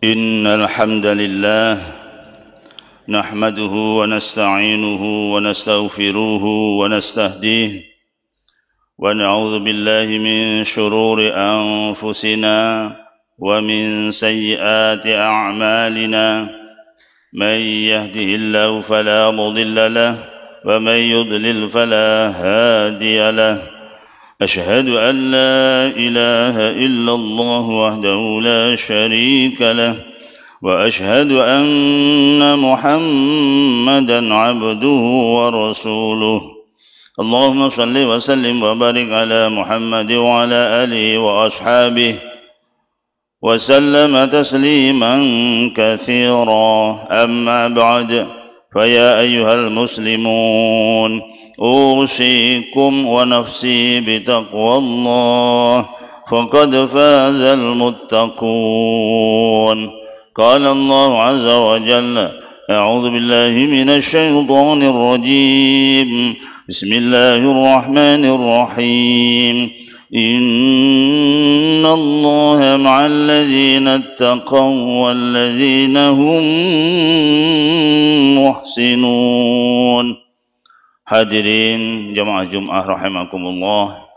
إن الحمد لله نحمده ونستعينه ونستغفره ونستهديه ونعوذ بالله من شرور أنفسنا ومن سيئات أعمالنا من يهده الله فلا مضل له ومن يضلل فلا هادي له أشهد أن لا إله إلا الله وحده لا شريك له وأشهد أن محمدا عبده ورسوله اللهم صل وسلم وبارك على محمد وعلى آله وأصحابه وسلم تسليما كثيرا أما بعد فيا أيها المسلمون أوصيكم ونفسي بتقوى الله فقد فاز المتقون قال الله عز وجل أعوذ بالله من الشيطان الرجيم بسم الله الرحمن الرحيم إن الله مع الذين اتقوا والذين هم محسنون. Hadirin jamaah Jum'ah rahimakumullah,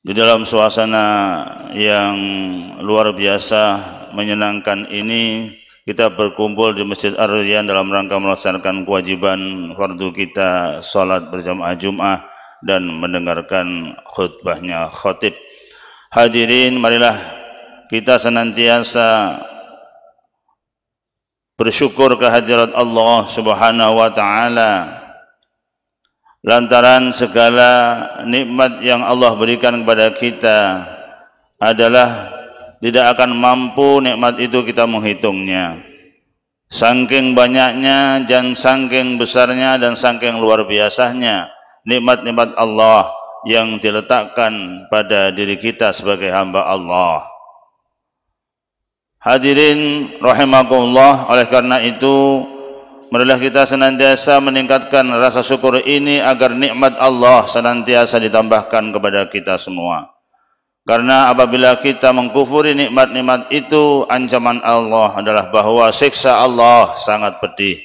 di dalam suasana yang luar biasa menyenangkan ini kita berkumpul di Masjid Ar-Rayyan dalam rangka melaksanakan kewajiban fardu kita salat berjamaah Jum'ah dan mendengarkan khutbahnya khatib. Hadirin, marilah kita senantiasa bersyukur kehadirat Allah Subhanahu wa taala lantaran segala nikmat yang Allah berikan kepada kita adalah tidak akan mampu nikmat itu kita menghitungnya. Saking banyaknya dan saking besarnya dan saking luar biasanya nikmat-nikmat Allah yang diletakkan pada diri kita sebagai hamba Allah. Hadirin rahimakumullah, oleh karena itu marilah kita senantiasa meningkatkan rasa syukur ini agar nikmat Allah senantiasa ditambahkan kepada kita semua. Karena apabila kita mengkufuri nikmat-nikmat itu, ancaman Allah adalah bahwa siksa Allah sangat pedih.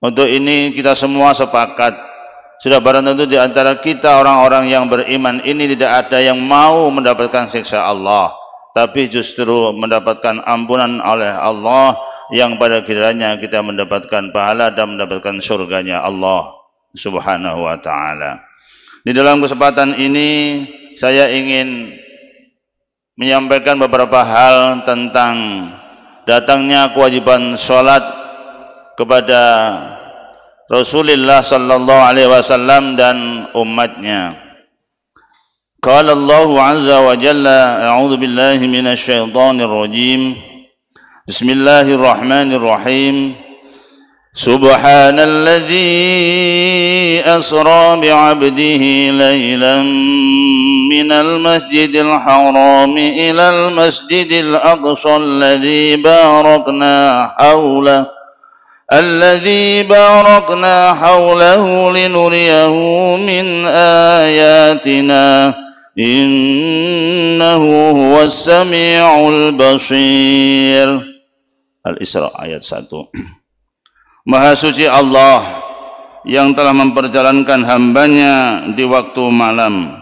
Untuk ini kita semua sepakat, sudah barang tentu di antara kita orang-orang yang beriman ini tidak ada yang mau mendapatkan siksa Allah, tapi justru mendapatkan ampunan oleh Allah yang pada kiranya kita mendapatkan pahala dan mendapatkan surganya Allah Subhanahu wa ta'ala. Di dalam kesempatan ini saya ingin menyampaikan beberapa hal tentang datangnya kewajiban sholat kepada Rasulullah sallallahu alaihi wasallam dan umatnya. Qala Allah azza wa jalla, a'udzu billahi minasy syaithanir rajim. Bismillahirrahmanirrahim. Subhanalladzi asra bi'abdihi lailan minal masjidil haram ilal masjidil aqsa alladzi barakna hawlahu linuriyahu min ayatina innahu huwas sami'ul basir. Al-Isra ayat 1. Maha suci Allah yang telah memperjalankan hambanya di waktu malam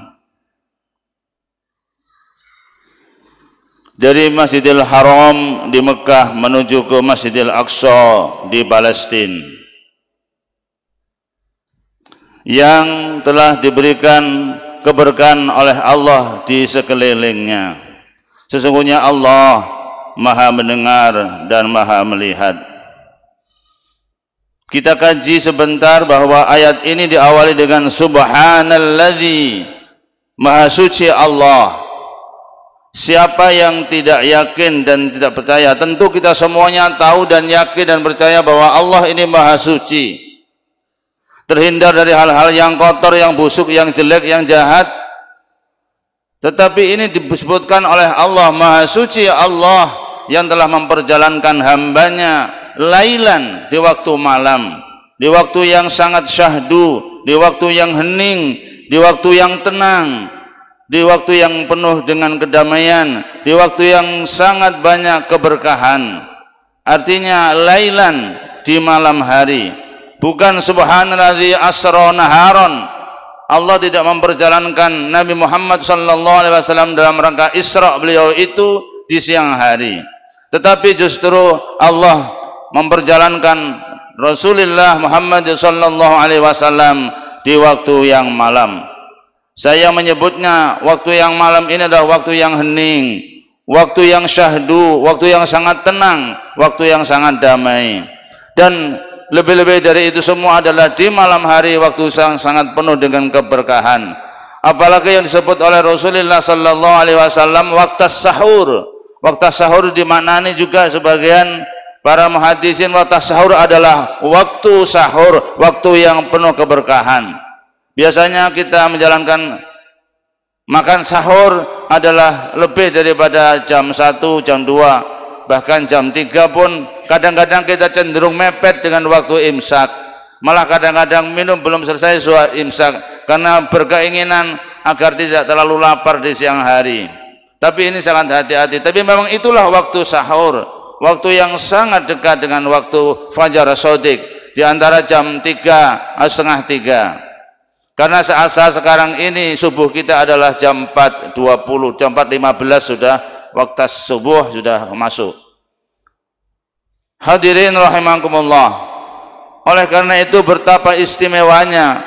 dari Masjidil Haram di Mekah menuju ke Masjidil Aqsa di Palestina, yang telah diberikan keberkahan oleh Allah di sekelilingnya. Sesungguhnya Allah Maha mendengar dan Maha melihat. Kita kaji sebentar bahwa ayat ini diawali dengan Subhanalladzi, Maha suci Allah. Siapa yang tidak yakin dan tidak percaya? Tentu kita semuanya tahu dan yakin dan percaya bahwa Allah ini Maha suci, terhindar dari hal-hal yang kotor, yang busuk, yang jelek, yang jahat. Tetapi ini disebutkan oleh Allah, Maha suci Allah yang telah memperjalankan hambanya lailan, di waktu malam, di waktu yang sangat syahdu, di waktu yang hening, di waktu yang tenang, di waktu yang penuh dengan kedamaian, di waktu yang sangat banyak keberkahan. Artinya lailan, di malam hari, bukan subhanalladzi asra naharon. Allah tidak memperjalankan Nabi Muhammad sallallahu alaihi wasallam dalam rangka Isra beliau itu di siang hari, tetapi justru Allah memperjalankan Rasulullah Muhammad sallallahu alaihi wasallam di waktu yang malam. Saya menyebutnya waktu yang malam ini adalah waktu yang hening, waktu yang syahdu, waktu yang sangat tenang, waktu yang sangat damai. Dan lebih-lebih dari itu semua adalah di malam hari, waktu yang sangat penuh dengan keberkahan. Apalagi yang disebut oleh Rasulullah sallallahu alaihi wasallam waktu sahur. Waktu sahur dimaknani juga sebagian para muhaddisin, waktu sahur adalah waktu sahur, waktu yang penuh keberkahan. Biasanya kita menjalankan makan sahur adalah lebih daripada jam 1, jam 2, bahkan jam 3 pun kadang-kadang kita cenderung mepet dengan waktu imsak. Malah kadang-kadang minum belum selesai suat imsak karena berkeinginan agar tidak terlalu lapar di siang hari. Tapi ini sangat hati-hati. Tapi memang itulah waktu sahur, waktu yang sangat dekat dengan waktu fajar shodiq, di antara jam 3 atau setengah 3. Karena saat-saat sekarang ini subuh kita adalah jam 4.20, jam 4.15 sudah waktu subuh sudah masuk. Hadirin rahimakumullah. Oleh karena itu betapa istimewanya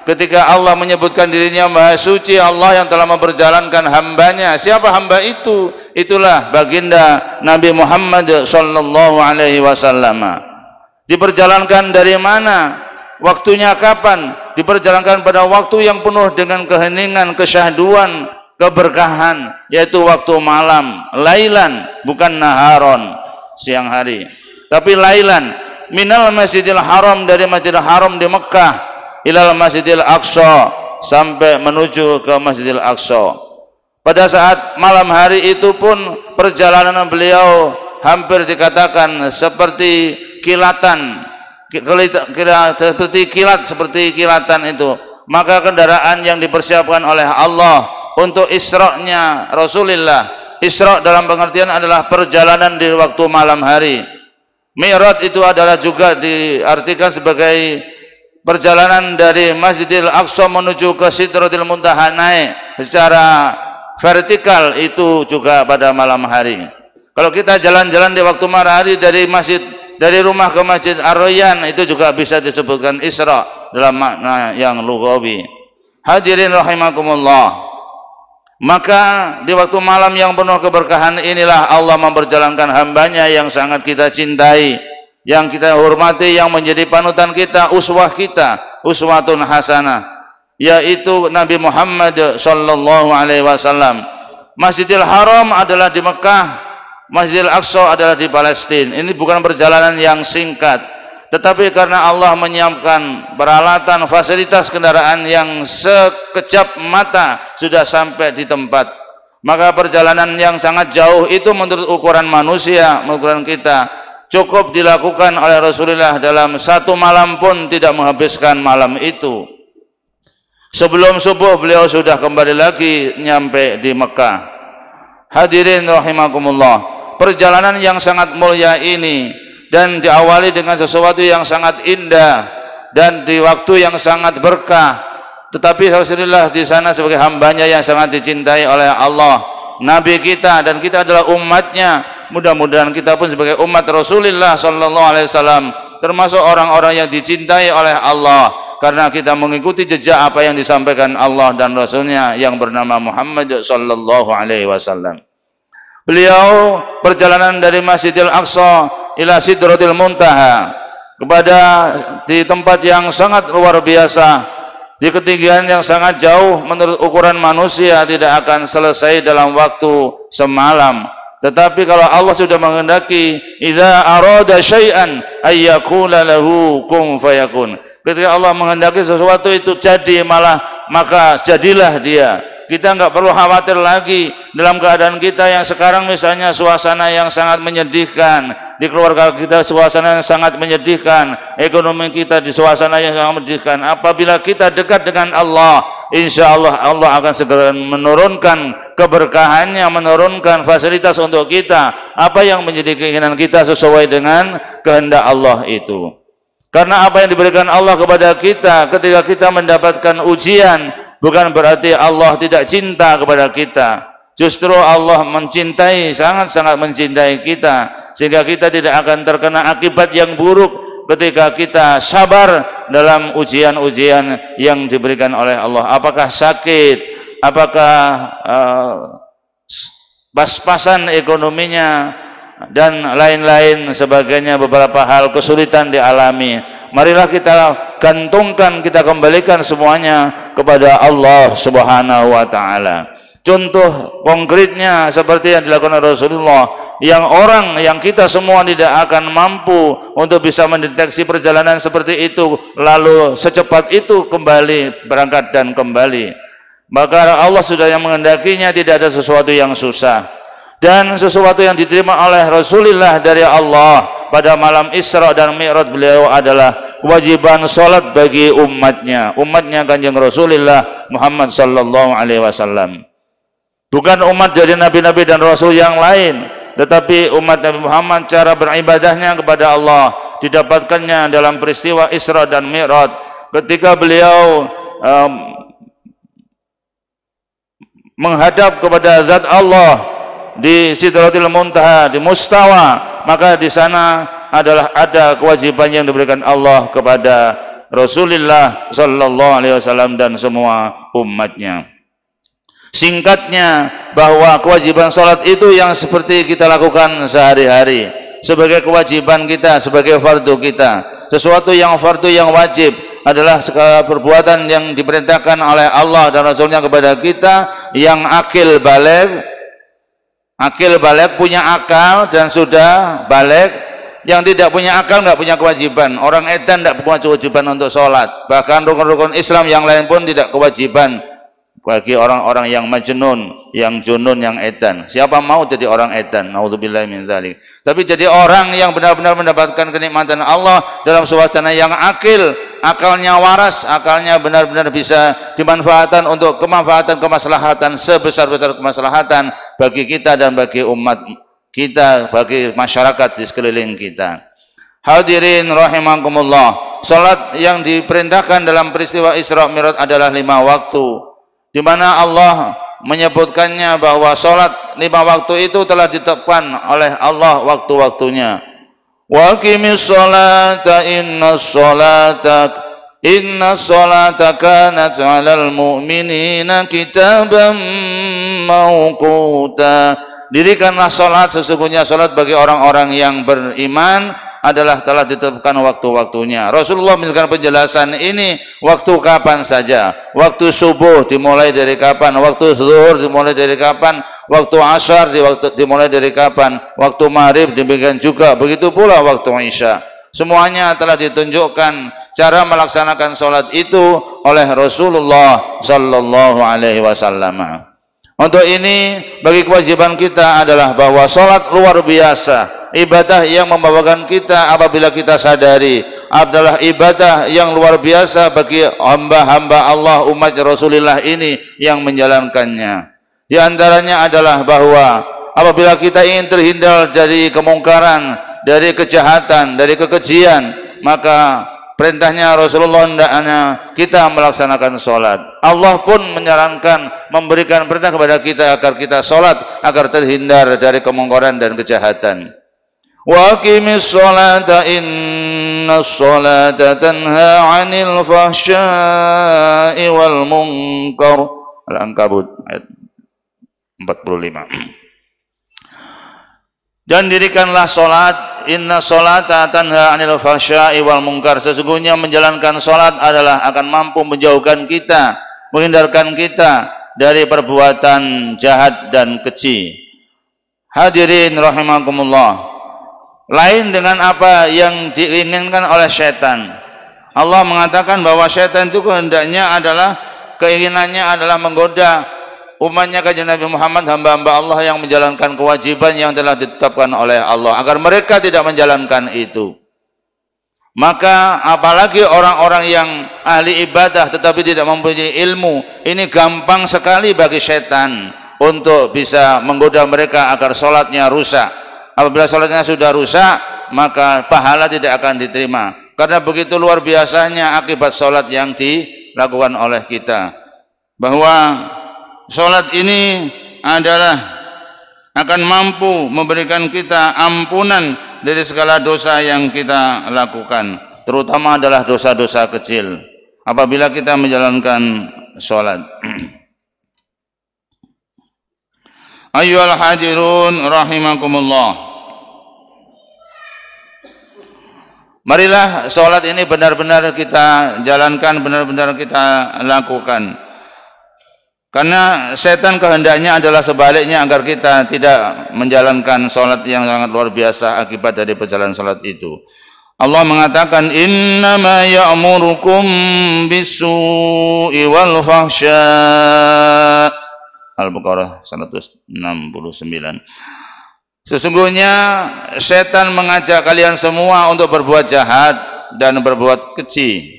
ketika Allah menyebutkan dirinya Maha Suci, Allah yang telah memperjalankan hambanya. Siapa hamba itu? Itulah baginda Nabi Muhammad sallallahu alaihi wasallam. Diperjalankan dari mana? Waktunya kapan? Diperjalankan pada waktu yang penuh dengan keheningan, kesyahduan, keberkahan, yaitu waktu malam, lailan, bukan naharon, siang hari, tapi lailan, minal masjidil haram, dari masjidil haram di Mekah ilal masjidil aqsa, sampai menuju ke masjidil aqsa. Pada saat malam hari itu pun perjalanan beliau hampir dikatakan seperti kilatan, seperti kilatan itu. Maka kendaraan yang dipersiapkan oleh Allah untuk Isra-nya Rasulullah, Isra dalam pengertian adalah perjalanan di waktu malam hari. Mi'raj itu adalah juga diartikan sebagai perjalanan dari Masjidil Aqsa menuju ke Sidratil Muntaha, naik secara vertikal, itu juga pada malam hari. Kalau kita jalan-jalan di waktu malam hari dari rumah ke Masjid Ar-Rayyan, itu juga bisa disebutkan Isra dalam makna yang lughawi. Hadirin rahimakumullah. Maka di waktu malam yang penuh keberkahan inilah Allah memperjalankan hambanya yang sangat kita cintai, yang kita hormati, yang menjadi panutan kita, uswah kita, uswatun hasanah, yaitu Nabi Muhammad sallallahu alaihi wasallam. Masjidil Haram adalah di Mekah, Masjidil Aqsa adalah di Palestina. Ini bukan perjalanan yang singkat, tetapi karena Allah menyiapkan peralatan, fasilitas kendaraan yang sekejap mata sudah sampai di tempat, maka perjalanan yang sangat jauh itu menurut ukuran manusia, ukuran kita, cukup dilakukan oleh Rasulullah dalam satu malam pun tidak menghabiskan malam itu. Sebelum subuh beliau sudah kembali lagi nyampe di Mekah. Hadirin rahimakumullah. Perjalanan yang sangat mulia ini dan diawali dengan sesuatu yang sangat indah dan di waktu yang sangat berkah, tetapi Rasulullah di sana sebagai hambanya yang sangat dicintai oleh Allah, Nabi kita, dan kita adalah umatnya. Mudah-mudahan kita pun sebagai umat Rasulullah sallallahu alaihi wasallam termasuk orang-orang yang dicintai oleh Allah karena kita mengikuti jejak apa yang disampaikan Allah dan Rasulnya yang bernama Muhammad sallallahu alaihi wasallam. Beliau perjalanan dari Masjidil Aqsa ila Sidratil Muntaha, kepada di tempat yang sangat luar biasa, di ketinggian yang sangat jauh, menurut ukuran manusia tidak akan selesai dalam waktu semalam. Tetapi kalau Allah sudah menghendaki, idza arada syai'an ayyakula lahu kun fayakun. Ketika Allah menghendaki sesuatu itu jadi, maka jadilah dia. Kita enggak perlu khawatir lagi dalam keadaan kita yang sekarang, misalnya suasana yang sangat menyedihkan, di keluarga kita suasana yang sangat menyedihkan, ekonomi kita di suasana yang sangat menyedihkan. Apabila kita dekat dengan Allah, insya Allah Allah akan segera menurunkan keberkahannya, menurunkan fasilitas untuk kita, apa yang menjadi keinginan kita sesuai dengan kehendak Allah itu. Karena apa yang diberikan Allah kepada kita ketika kita mendapatkan ujian, bukan berarti Allah tidak cinta kepada kita. Justru Allah mencintai, sangat-sangat mencintai kita, sehingga kita tidak akan terkena akibat yang buruk ketika kita sabar dalam ujian-ujian yang diberikan oleh Allah. Apakah sakit, apakah pas-pasan ekonominya, dan lain-lain sebagainya, beberapa hal kesulitan dialami. Marilah kita gantungkan, kita kembalikan semuanya kepada Allah Subhanahu wa taala. Contoh konkretnya seperti yang dilakukan Rasulullah, yang kita semua tidak akan mampu untuk bisa mendeteksi perjalanan seperti itu, lalu secepat itu kembali berangkat dan kembali. Maka Allah sudah yang menghendakinya, tidak ada sesuatu yang susah. Dan sesuatu yang diterima oleh Rasulullah dari Allah pada malam Isra dan Mi'raj beliau adalah kewajiban salat bagi umatnya Kanjeng Rasulullah Muhammad sallallahu alaihi wasallam. Bukan umat dari nabi-nabi dan rasul yang lain, tetapi umat Nabi Muhammad, cara beribadahnya kepada Allah didapatkannya dalam peristiwa Isra dan Mi'raj, ketika beliau menghadap kepada zat Allah di Sidratil Muntaha, di Mustawa, maka di sana adalah ada kewajiban yang diberikan Allah kepada Rasulullah sallallahu alaihi wasallam dan semua umatnya. Singkatnya, bahwa kewajiban salat itu yang seperti kita lakukan sehari-hari sebagai kewajiban kita, sebagai fardu kita. Sesuatu yang fardu, yang wajib adalah segala perbuatan yang diperintahkan oleh Allah dan Rasulnya kepada kita, yang akil balik punya akal dan sudah balik. Yang tidak punya akal nggak punya kewajiban. Orang edan tidak punya kewajiban untuk sholat. Bahkan rukun-rukun Islam yang lain pun tidak kewajiban bagi orang-orang yang majnun, yang junun, yang edan. Siapa mau jadi orang edan? Naudzubillahi min dzalik. Tapi jadi orang yang benar-benar mendapatkan kenikmatan Allah dalam suasana yang akil, akalnya waras, akalnya benar-benar bisa dimanfaatkan untuk kemaslahatan sebesar-besar kemaslahatan bagi kita dan bagi umat kita, bagi masyarakat di sekeliling kita. Hadirin rahimakumullah, salat yang diperintahkan dalam peristiwa Isra Mi'raj adalah 5 waktu, di mana Allah menyebutkannya bahwa salat 5 waktu itu telah ditetapkan oleh Allah waktu-waktunya. Wa aqimis salata innas salata kanat 'alal mu'minina kitaban mawquta. Dirikanlah salat, sesungguhnya salat bagi orang-orang yang beriman adalah telah ditetapkan waktu-waktunya. Rasulullah memberikan penjelasan ini, waktu kapan saja. Waktu subuh dimulai dari kapan, waktu zuhur dimulai dari kapan, waktu asar dimulai dari kapan, waktu maghrib demikian juga, begitu pula waktu isya. Semuanya telah ditunjukkan cara melaksanakan salat itu oleh Rasulullah sallallahu alaihi wasallam. Untuk ini, bagi kewajiban kita adalah bahwa salat luar biasa, ibadah yang membawakan kita apabila kita sadari adalah ibadah yang luar biasa bagi hamba-hamba Allah umat Rasulullah ini yang menjalankannya. Di antaranya adalah bahwa apabila kita ingin terhindar dari kemungkaran, dari kejahatan, dari kekejian, maka perintahnya Rasulullah hendaknya kita melaksanakan salat. Allah pun menyarankan, memberikan perintah kepada kita agar kita salat, agar terhindar dari kemungkaran dan kejahatan. Wa aqimis salata innas salata tanha 'anil fahsya'i wal munkar. Al-Ankabut ayat 45. Dan dirikanlah salat, inna salata tanha 'anil fahsya'i wal munkar. Sesungguhnya menjalankan salat adalah akan mampu menjauhkan kita, menghindarkan kita dari perbuatan jahat dan keji. Hadirin rahimakumullah, lain dengan apa yang diinginkan oleh syaitan. Allah mengatakan bahwa syaitan itu kehendaknya adalah, keinginannya adalah menggoda umatnya Kanjeng Nabi Muhammad, hamba-hamba Allah yang menjalankan kewajiban yang telah ditetapkan oleh Allah, agar mereka tidak menjalankan itu. Maka apalagi orang-orang yang ahli ibadah tetapi tidak mempunyai ilmu, ini gampang sekali bagi setan untuk bisa menggoda mereka agar sholatnya rusak. Apabila sholatnya sudah rusak, maka pahala tidak akan diterima, karena begitu luar biasanya akibat sholat yang dilakukan oleh kita. Bahwa sholat ini adalah akan mampu memberikan kita ampunan dari segala dosa yang kita lakukan, terutama adalah dosa-dosa kecil apabila kita menjalankan sholat. Ayyuhal hadirun rahimakumullah, marilah sholat ini benar-benar kita jalankan, benar-benar kita lakukan. Karena setan kehendaknya adalah sebaliknya, agar kita tidak menjalankan sholat yang sangat luar biasa akibat dari perjalanan sholat itu. Allah mengatakan, innama ya'murukum bisu'i wal fahsya. Al-Baqarah 169. Sesungguhnya setan mengajak kalian semua untuk berbuat jahat dan berbuat keji.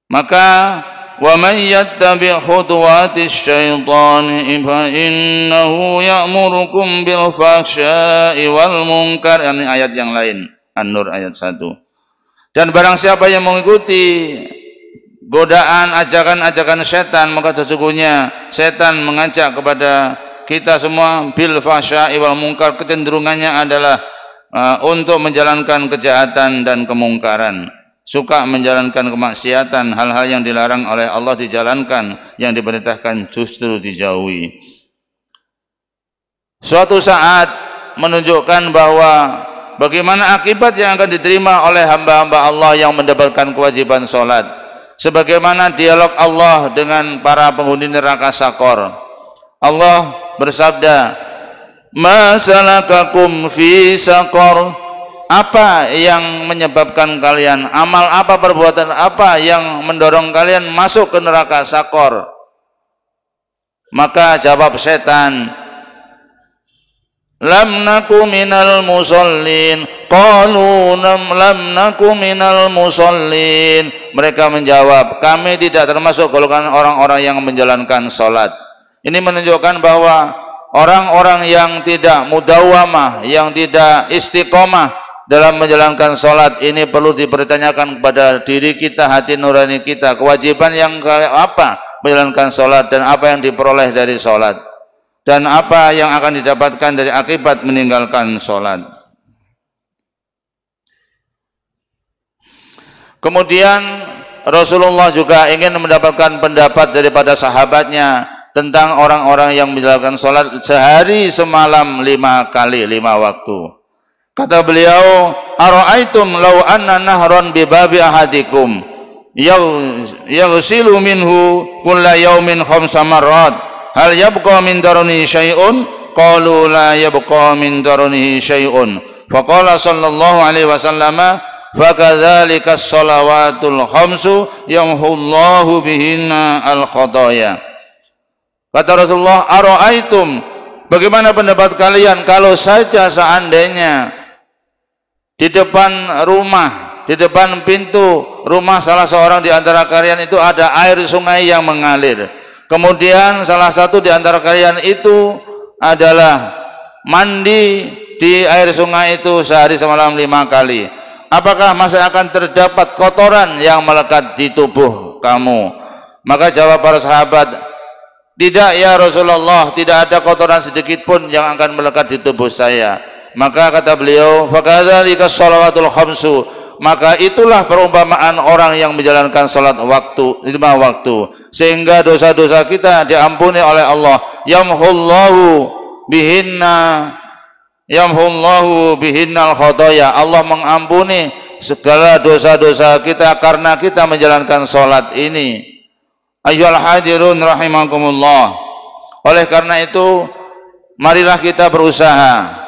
Maka وَمَنْ يَتَّبِعْ خُطُوَاتِ الشَّيْطَانِ فَإِنَّهُ يَأْمُرُكُمْ بِالْفَحْشَاءِ وَالْمُنكَرِ. Ini ayat yang lain, An-Nur ayat 1. Dan barang siapa yang mengikuti godaan, ajakan-ajakan setan, maka sesungguhnya setan mengajak kepada kita semua bil fahsya'i wal munkar, kecenderungannya adalah untuk menjalankan kejahatan dan kemungkaran. Suka menjalankan kemaksiatan, hal-hal yang dilarang oleh Allah dijalankan, yang diperintahkan justru dijauhi. Suatu saat menunjukkan bahwa bagaimana akibat yang akan diterima oleh hamba-hamba Allah yang mendapatkan kewajiban sholat. Sebagaimana dialog Allah dengan para penghuni neraka Sakor. Allah bersabda, "Ma salakakum fi Sakor?" Apa yang menyebabkan kalian, amal apa, perbuatan apa yang mendorong kalian masuk ke neraka Sakor? Maka jawab setan, lam naku minal musallin. Qalu lam naku minal musallin. Mereka menjawab, kami tidak termasuk golongan orang-orang yang menjalankan sholat. Ini menunjukkan bahwa orang-orang yang tidak mudawamah, yang tidak istiqomah dalam menjalankan sholat ini perlu dipertanyakan kepada diri kita, hati nurani kita, kewajiban yang apa menjalankan sholat, dan apa yang diperoleh dari sholat, dan apa yang akan didapatkan dari akibat meninggalkan sholat. Kemudian Rasulullah juga ingin mendapatkan pendapat daripada sahabatnya tentang orang-orang yang menjalankan sholat sehari semalam 5 kali, 5 waktu. Kata beliau, ara'aitum law anna nahran bi babi ahadikum yaghsilu minhu kulla yawmin 5 marrat hal yabqa min darunihi syai'un? Qalu la yabqa min darunihi syai'un. Faqala sallallahu alaihi wasallam, fakadzalika as-salawatul 5 yamhullahu bihinna al-khataaya. Kata Rasulullah, ara'aitum, bagaimana pendapat kalian kalau saja seandainya di depan rumah, di depan pintu rumah salah seorang di antara kalian itu ada air sungai yang mengalir. Kemudian salah satu di antara kalian itu adalah mandi di air sungai itu sehari semalam 5 kali. Apakah masih akan terdapat kotoran yang melekat di tubuh kamu? Maka jawab para sahabat, tidak ya Rasulullah, tidak ada kotoran sedikit pun yang akan melekat di tubuh saya. Maka kata beliau, fakadzalika shalawatul 5, maka itulah perumpamaan orang yang menjalankan salat waktu 5 waktu, sehingga dosa-dosa kita diampuni oleh Allah. Yamhullahu bihinnal khotoya. Allah mengampuni segala dosa-dosa kita karena kita menjalankan salat ini. Ayyuhal hadirun rahimakumullah. Oleh karena itu, marilah kita berusaha.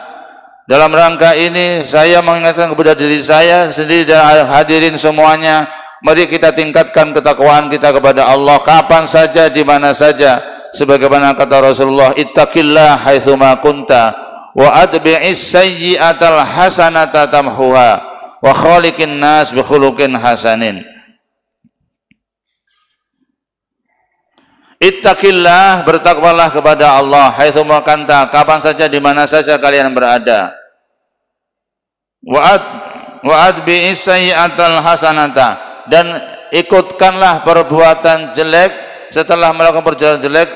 Dalam rangka ini saya mengingatkan kepada diri saya sendiri dan hadirin semuanya, mari kita tingkatkan ketakwaan kita kepada Allah kapan saja, di mana saja, sebagaimana kata Rasulullah, ittaqillah haitsuma kunta wa atbi'is sayyi'atal hasanata tamhuha wa khaliqin nas bi khuluqin hasanin. Ittaqillah, bertakwalah kepada Allah haitsu ma kanta, kapan saja di mana saja kalian berada. Wa'ad bi sayyi'atal hasanata, dan ikutkanlah perbuatan jelek setelah melakukan perbuatan jelek,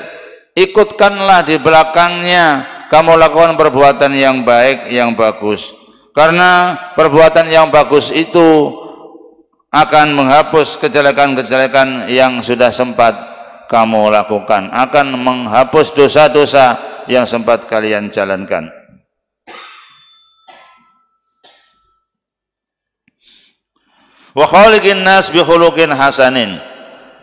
ikutkanlah di belakangnya kamu lakukan perbuatan yang baik, yang bagus. Karena perbuatan yang bagus itu akan menghapus kejelekan-kejelekan yang sudah sempat kamu lakukan, akan menghapus dosa-dosa yang sempat kalian jalankan. Wa khaliqin nas bi khuluqin hasanin.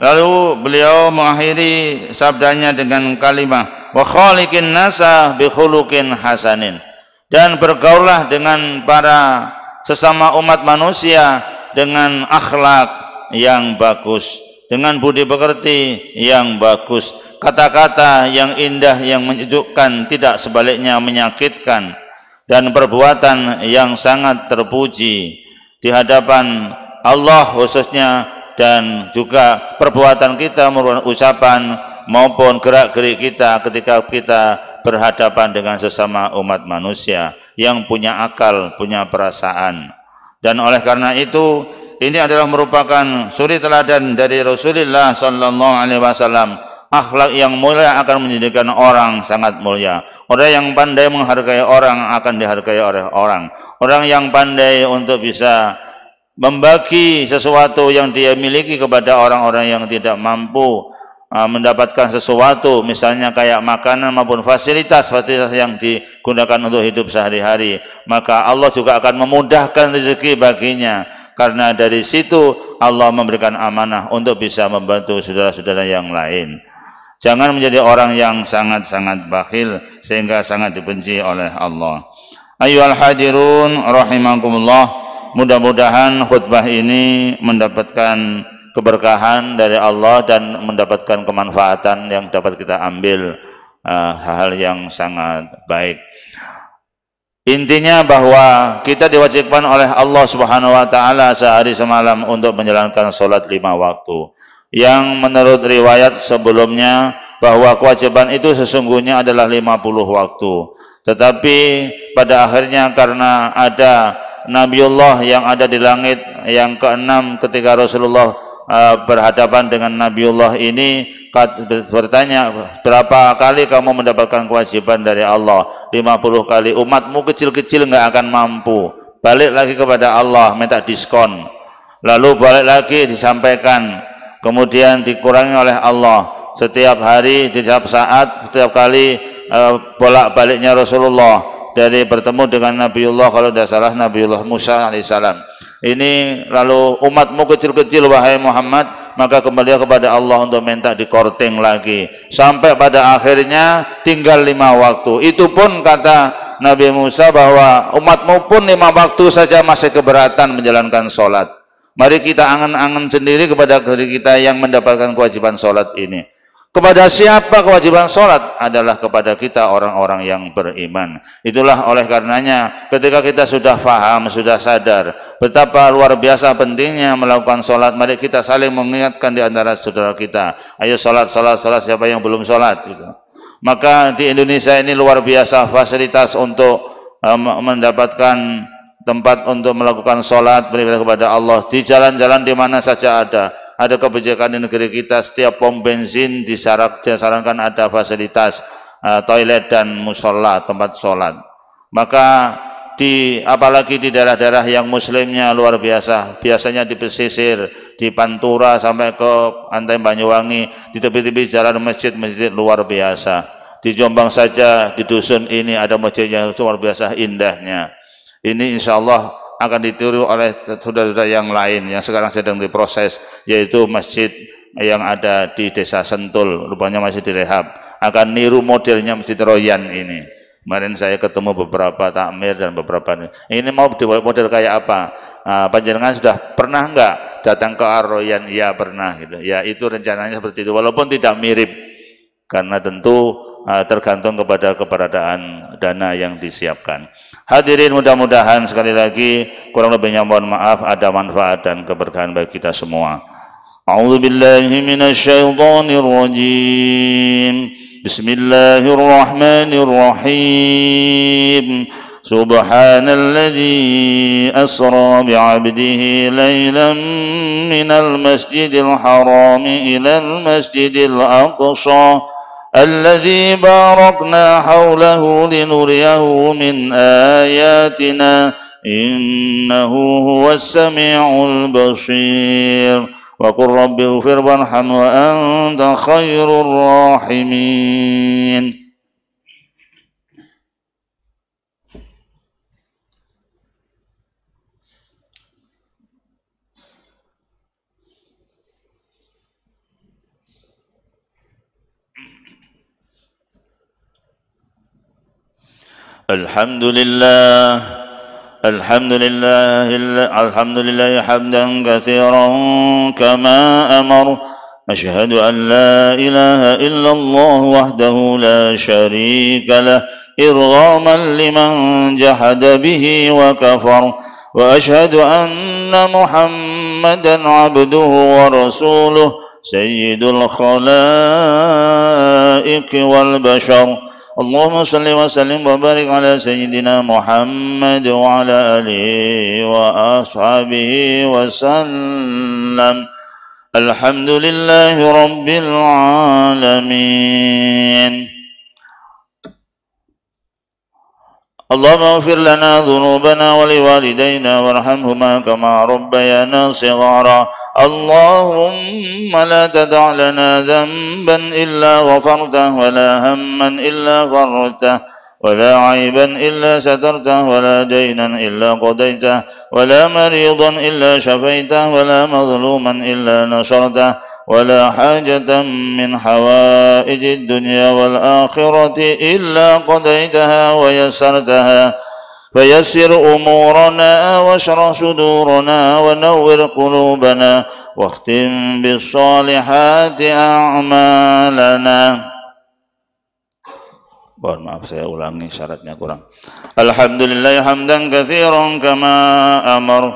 Lalu beliau mengakhiri sabdanya dengan kalimat wa khaliqin nasa bi khuluqin hasanin, dan bergaullah dengan para sesama umat manusia dengan akhlak yang bagus, dengan budi pekerti yang bagus, kata-kata yang indah yang menyejukkan, tidak sebaliknya menyakitkan, dan perbuatan yang sangat terpuji di hadapan Allah khususnya, dan juga perbuatan kita merupakan ucapan maupun gerak-gerik kita ketika kita berhadapan dengan sesama umat manusia yang punya akal, punya perasaan. Dan oleh karena itu, ini adalah merupakan suri teladan dari Rasulullah sallallahu alaihi wasallam. Akhlak yang mulia akan menjadikan orang sangat mulia. Orang yang pandai menghargai orang akan dihargai oleh orang. Orang yang pandai untuk bisa membagi sesuatu yang dia miliki kepada orang-orang yang tidak mampu mendapatkan sesuatu, misalnya kayak makanan maupun fasilitas yang digunakan untuk hidup sehari-hari, maka Allah juga akan memudahkan rezeki baginya. Karena dari situ Allah memberikan amanah untuk bisa membantu saudara-saudara yang lain. Jangan menjadi orang yang sangat-sangat bakhil sehingga sangat dibenci oleh Allah. Ayyuhal hadirun rahimakumullah, mudah-mudahan khutbah ini mendapatkan keberkahan dari Allah dan mendapatkan kemanfaatan yang dapat kita ambil hal yang sangat baik. Intinya bahwa kita diwajibkan oleh Allah Subhanahu wa taala sehari semalam untuk menjalankan salat 5 waktu. Yang menurut riwayat sebelumnya bahwa kewajiban itu sesungguhnya adalah 50 waktu. Tetapi pada akhirnya karena ada Nabiullah yang ada di langit yang ke-6 ketika Rasulullah berhadapan dengan Nabiullah ini bertanya, berapa kali kamu mendapatkan kewajiban dari Allah? 50 kali. Umatmu kecil-kecil nggak akan mampu. Balik lagi kepada Allah, minta diskon. Lalu balik lagi disampaikan, kemudian dikurangi oleh Allah. Setiap hari, setiap saat, setiap kali bolak-baliknya Rasulullah dari bertemu dengan Nabiullah, kalau tidak salah Nabiullah Musa alaihissalam. Ini lalu umatmu kecil-kecil wahai Muhammad, maka kembali kepada Allah untuk minta dikorting lagi sampai pada akhirnya tinggal 5 waktu. Itu pun kata Nabi Musa bahwa umatmu pun 5 waktu saja masih keberatan menjalankan sholat. Mari kita angan-angan sendiri kepada diri kita yang mendapatkan kewajiban sholat ini. Kepada siapa kewajiban sholat? Adalah kepada kita orang-orang yang beriman. Itulah oleh karenanya ketika kita sudah faham, sudah sadar betapa luar biasa pentingnya melakukan sholat, mari kita saling mengingatkan di antara saudara kita. Ayo sholat, sholat, sholat, siapa yang belum sholat gitu. Maka di Indonesia ini luar biasa fasilitas untuk mendapatkan tempat untuk melakukan sholat beribadah kepada Allah di jalan-jalan di mana saja ada. Ada kebijakan di negeri kita, setiap pom bensin disarankan ada fasilitas toilet dan musola, tempat sholat. Maka apalagi di daerah-daerah yang muslimnya luar biasa, biasanya di pesisir, di Pantura sampai ke Pantai Banyuwangi, di tepi-tepi jalan masjid-masjid luar biasa. Di Jombang saja di dusun ini ada masjid yang luar biasa indahnya. Ini insya Allah akan ditiru oleh saudara-saudara yang lain yang sekarang sedang diproses, yaitu masjid yang ada di Desa Sentul, rupanya masih direhab, akan niru modelnya Masjid Royan ini. Kemarin saya ketemu beberapa takmir dan beberapa ini mau dibuat model kayak apa? Panjenengan sudah pernah enggak datang ke Ar-Royan? Ya pernah gitu. Ya itu rencananya seperti itu, walaupun tidak mirip, karena tentu tergantung kepada keberadaan dana yang disiapkan. Hadirin, mudah-mudahan sekali lagi kurang lebihnya mohon maaf, ada manfaat dan keberkahan bagi kita semua. A'udzu billahi minasyaitonir rajim. Bismillahirrahmanirrahim. Subhanalladzi asra bi'abdihi laylan minal masjidil haram ilal masjidil aqsa alladzi barakna hawlahu linuriyahu min ayatina innahu huwas sami'ul basir. Wa qur rabbi ighfir warham wa anta khairur rahimin. Alhamdulillah حمدا كثيرا كما أمر أشهد أن لا إله إلا الله وحده لا شريك له إرغاما لمن جحد به وكفر وأشهد أن محمدا عبده ورسوله سيد الخلائق والبشر اللهم صل وسلم وبارك على سيدنا محمد وعلى آله وأصحابه وسلم الحمد لله رب العالمين اللهم اغفر لنا ذنوبنا ولوالدينا وارحمهما كما ربيانا صغارا اللهم لا تدع لنا ذنبا إلا غفرته ولا هما إلا فرجته ولا عيبا إلا سترته ولا دينا إلا قضيته ولا مريضا إلا شفيته ولا مظلوما إلا نصرته ولا حاجة من حوائج الدنيا والآخرة إلا قضيتها ويسرتها فيسر أمورنا واشرح صدورنا ونور قلوبنا واختم بالصالحات أعمالنا. Mohon maaf saya ulangi syaratnya kurang. Alhamdulillah hamdan katsiran kama amar.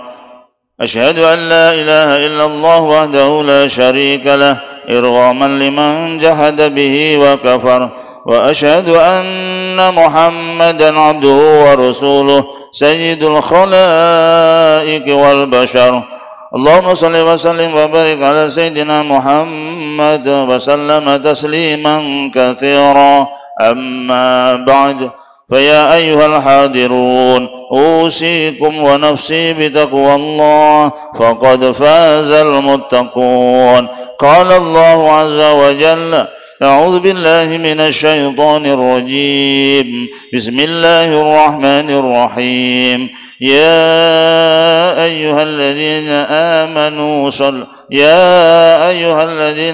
Asyhadu an la ilaha illallah wahdahu la syarika lah irghaman liman jahada bihi wa kafar. Wa asyhadu anna Muhammadan abduhu wa rasuluh sayyidul khalaiq wal bashar. Allahumma salli wa sallim wa barik ala sayyidina Muhammad wa sallama tasliman katsira. أما بعد فيا أيها الحاضرون أوصيكم ونفسي بتقوى الله فقد فاز المتقون. قال الله عز وجل أعوذ بالله من الشيطان الرجيم بسم الله الرحمن الرحيم يا أيها الذين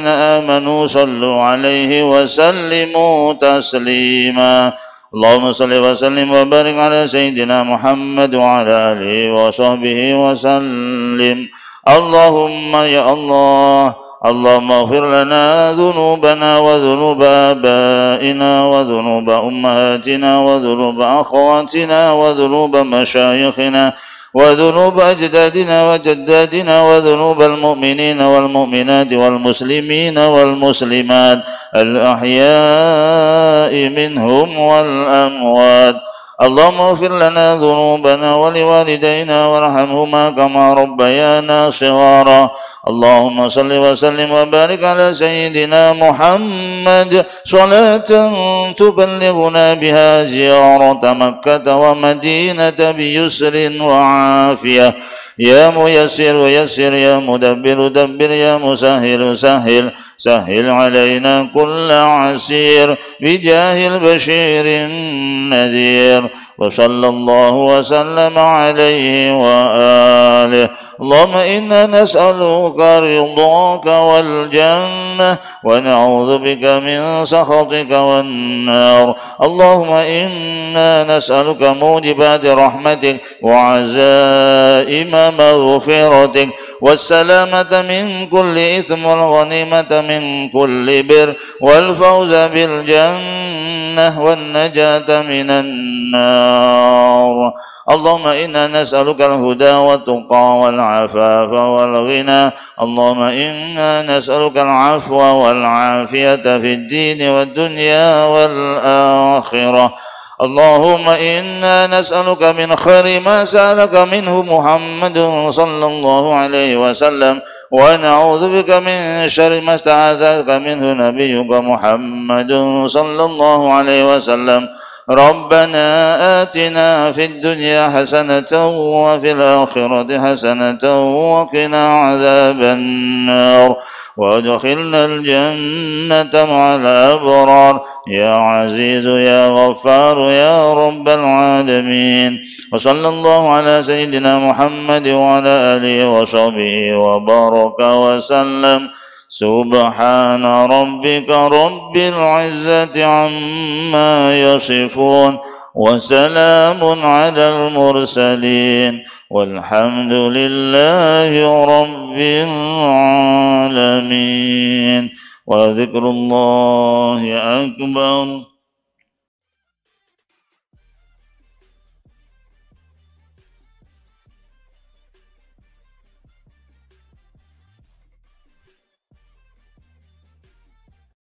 آمنوا صلوا عليه وسلموا تسليما. اللهم صل وسلم وبارك على سيدنا محمد وعلى آله وصحبه وسلم. اللهم يا الله اللهم اغفر لنا ذنوبنا وذنوب آبائنا وذنوب أمهاتنا وذنوب أخواتنا وذنوب مشايخنا وذنوب أجدادنا وجداتنا وذنوب المؤمنين والمؤمنات والمسلمين والمسلمات الأحياء منهم والأموات. اللهم اغفر لنا ذنوبنا ولوالدينا وارحمهما كما ربيانا صغارا. اللهم صل وسلم وبارك على سيدنا محمد صلاة تبلغنا بها زيارة مكة ومدينة بيسر وعافية. يا ميسر ويسر يا مدبر دبر يا مسهل سهل سهل علينا كل عسير بجاه البشير النذير وصلى الله وسلم عليه وآله. اللهم إنا نسألك رضاك والجنة ونعوذ بك من سخطك والنار. اللهم إنا نسألك موجبات رحمتك وعزائم مغفرتك والسلامة من كل إثم والغنيمة من كل بر والفوز بالجنة والنجاة من النار. اللهم إنا نسألك الهدى والتقى والعفاف والغنى. اللهم إنا نسألك العفو والعافية في الدين والدنيا والآخرة. اللهم إنا نسألك من خير ما سألك منه محمد صلى الله عليه وسلم ونعوذ بك من شر ما استعاذك منه نبيك محمد صلى الله عليه وسلم. ربنا آتنا في الدنيا حسنة وفي الآخرة حسنة وقنا عذاب النار وادخلنا الجنة مع الأبرار يا عزيز يا غفار يا رب العالمين. وصلى الله على سيدنا محمد وعلى آله وصحبه وبارك وسلم. سبحان ربك رب العزة عما يصفون وسلام على المرسلين والحمد لله رب العالمين. ولذكر الله أكبر.